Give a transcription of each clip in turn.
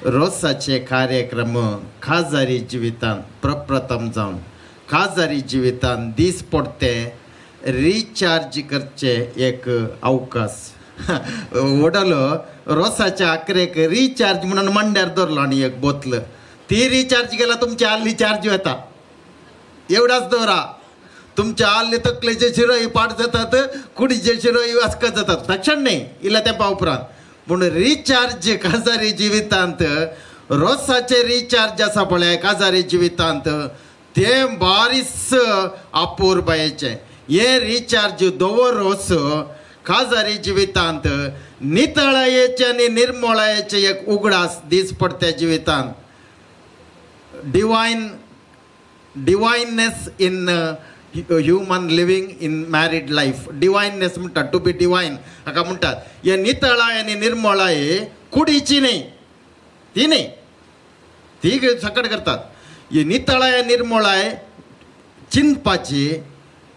रोसाचे कार्यक्रम खासदारी जिवितान प्रप्रथम जावन खासदारी जिवितान दीस पडते रिचार्ज करचे एक अवकाश वडलो रोसाच्या आकरेक रिचार्ज म्हणून मंड्यार दवरलो आणि एक बोतल ती रिचार्ज केला तुमच्या आल्ली चार्ज येता एवढाच दवरा तुमच्या आल्ले तकलेचे शिरोई पाड जातात कुडीचे शिरोई वाचकत जातात तक्षण नाही इला तेंपा उपरांत पूण रिचार्ज खासदारी जिवितांत रोसाचे रिचार्ज आसा पळय खासदारी जिवितांत ते बारीस अपूर्बायेचे हे रिचार्ज दवरोस खासदारी जिवितांत नितळायेचे आणि निर्मळायेचे एक उगडास दीस पडते जिवितांत divineness in human living in married life divineness म्हणटात टू बी डिवायन हाका म्हणटात हे नितळाय आणि निर्मळाय कुडीची नाही ती सकट करतात हे नितळाय निर्मळाय चिंतपाची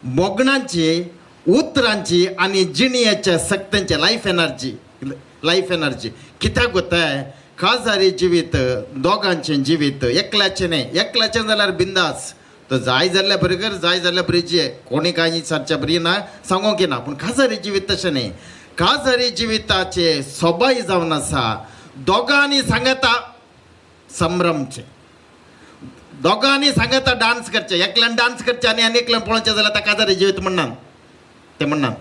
मोगणांची उतरांची आणि जिणयेच्या सक्त्यांची लाईफ एनर्जी कित्याक गोताय खासदारी जिवीत दोगांचें जिवीत एकल्याचें न्ही एकल्याचें जाल्यार बिंदास तो जाय जाल्यार बरें कर जाय जाल्यार बरीची कोणी कांय सारचें बरी ना सांगोंक येना पूण खासदारी जिवीत तशें न्ही खासदारी जिविताचे सोबाय जावन आसा दोगांनी सांगता संभ्रमचे दोगांनी सांगता डान्स करचे एकल्यान डान्स करचे आनी एकल्यान पळोवचें जाल्यार ताका खासदारी जिवीत म्हणनात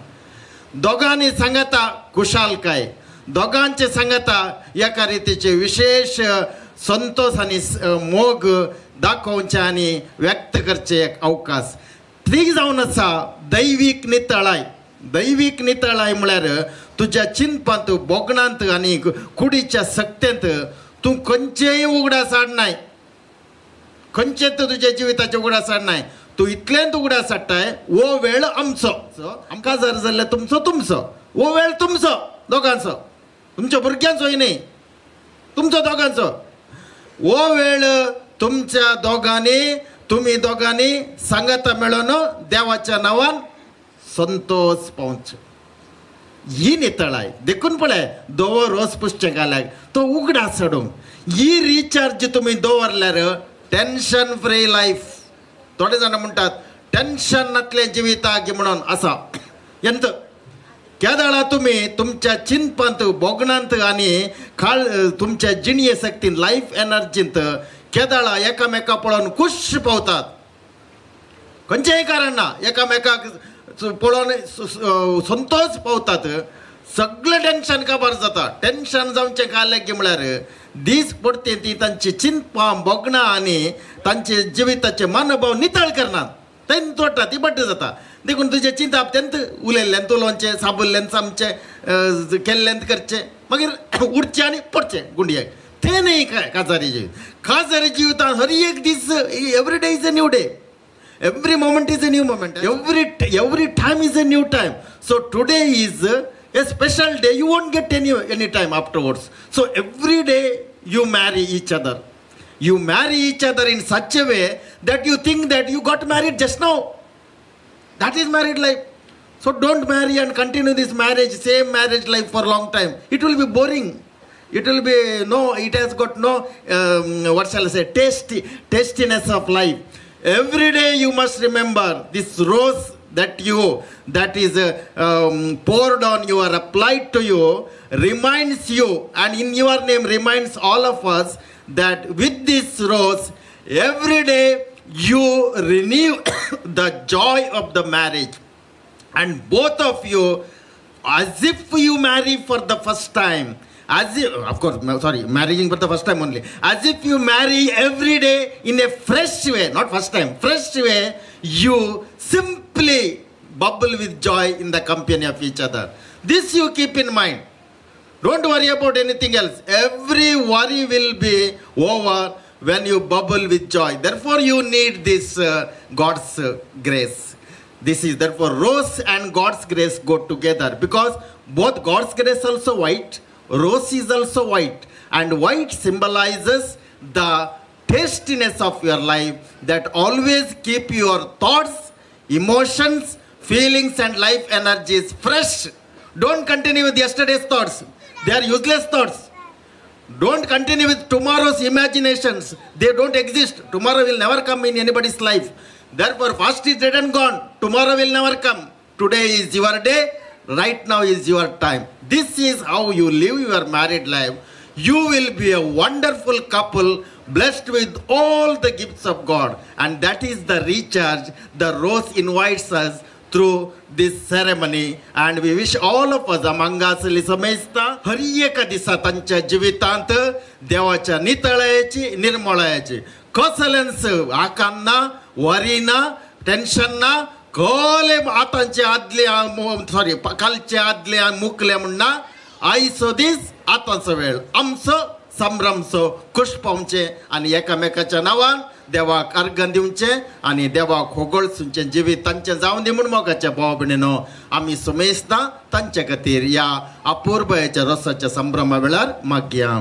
दोगांनी सांगता खुशालकाय दोगांचे सांगता एका रितीचे विशेष संतोष आणि मोग दाखोवचे आणि व्यक्त करचे एक अवकाश ती जावन आसा दैवीक नितळाय म्हळ्यार तुज्या चिंतपांत बोगणांत आनी कुडीच्या सक्तेंत तूं खंयचेय उगडास हाडनाय खंयचेच तुज्या जिविताचे उगडास हाडनाय तूं इतलेंत उगडास हाडटाय वो वेळ आमचो आमकां जर जाल्यार तुमचो वो वेळ तुमचो दोगांचो तुमच्या भुरग्यांचोय न्ही तुमचो दोगांचो वो वेळ तुमच्या दोगांनी तुम्ही दोगांनी सांगता मेळोन देवाच्या नांवान संतोष पावचे ही नितळाय देखून पळय दोवो रोस पुस्तकाल्याक तो उगडा सोडूंक ही रिचार्ज तुम्ही दवरल्यार टेन्शन फ्री लाईफ थोडे जाण म्हणटात टेन्शन नातलें जिविताक म्हणून आसा ಎಂತ केदाळा तुम्ही तुमच्या चिंतपांत बोगणांत आनी तुमच्या जिणये सक्तीन लाईफ एनर्जींत केदाळा एकामेका पळोवन खुश पावतात खंयचेय कारण ना एकामेकाक पळोवन संतोष पावतात सगळें टेन्शन काबार जाता टेन्शन जावचें कालें की म्हळ्यार दीस पडते ती तांची चिंतपां बोगणां आनी तांचे जिविताचे मनोभाव नितळ करनात तें तोडटा ती बड्ड जाता देखून तुजें चिंताप तेंत उलयल्ल्यान तुलोवचें साबुरल्ल्यान सामचें केल्ल्यान करचें मागीर उरचें आनी पडचें गुंडयेक तें न्ही खासदारी जिवितांत हर एक दीस every day is a new day every moment is a new moment every time is a new time so today is a special day you won't get any time afterwards so every day you marry each other in such a way that you think that you got married just now that is married life so don't marry and continue this same marriage life for a long time it will be boring it will be it has got no what shall I say tastiness of life every day you must remember this rose that is poured on you or applied to you reminds you and in your name reminds all of us that with this rose every day you renew the joy of the marriage and both of you as if you marry for the first time marrying for the first time only as if you marry every day in a fresh way not first time fresh way you simply bubble with joy in the company of each other this you keep in mind don't worry about anything else every worry will be over when you bubble with joy therefore you need this God's grace this is therefore rose and God's grace go together because both God's grace also white rose is also white and white symbolizes the tastiness of your life that always keep your thoughts emotions feelings and life energies fresh don't continue with yesterday's thoughts they are useless thoughts Don't continue with tomorrow's imaginations. They don't exist. Tomorrow will never come in anybody's life. Therefore, past is dead and gone. Tomorrow will never come. Today is your day. Right now is your time. This is how you live your married life. You will be a wonderful couple, blessed with all the gifts of God. And that is the recharge the Rose invites us through this ceremony. And we wish all of us अमंगासली समेस्ता हर एक दिसा तांच्या जिवितांत देवाच्या नितळायची निर्मळायची कसलेंच आकांना Varina tension ना कले आतांचे आदले सॉरी कालचे आदले मुकले म्हणना आईचो दीस आतांचो वेळ आमचो संभ्रमचो खुश पावचे आणि एकामेकाच्या नावान देवाक अर्घ दिवचे आणि देवाक होगळसूंचे जिवीत तांचे जावन दी म्हूण मोगाच्या भाव भयणीनो आमी सुमेस्ता तांचे खातीर या अपूर्व रोसाच्या संभ्रमा वेळार मागया.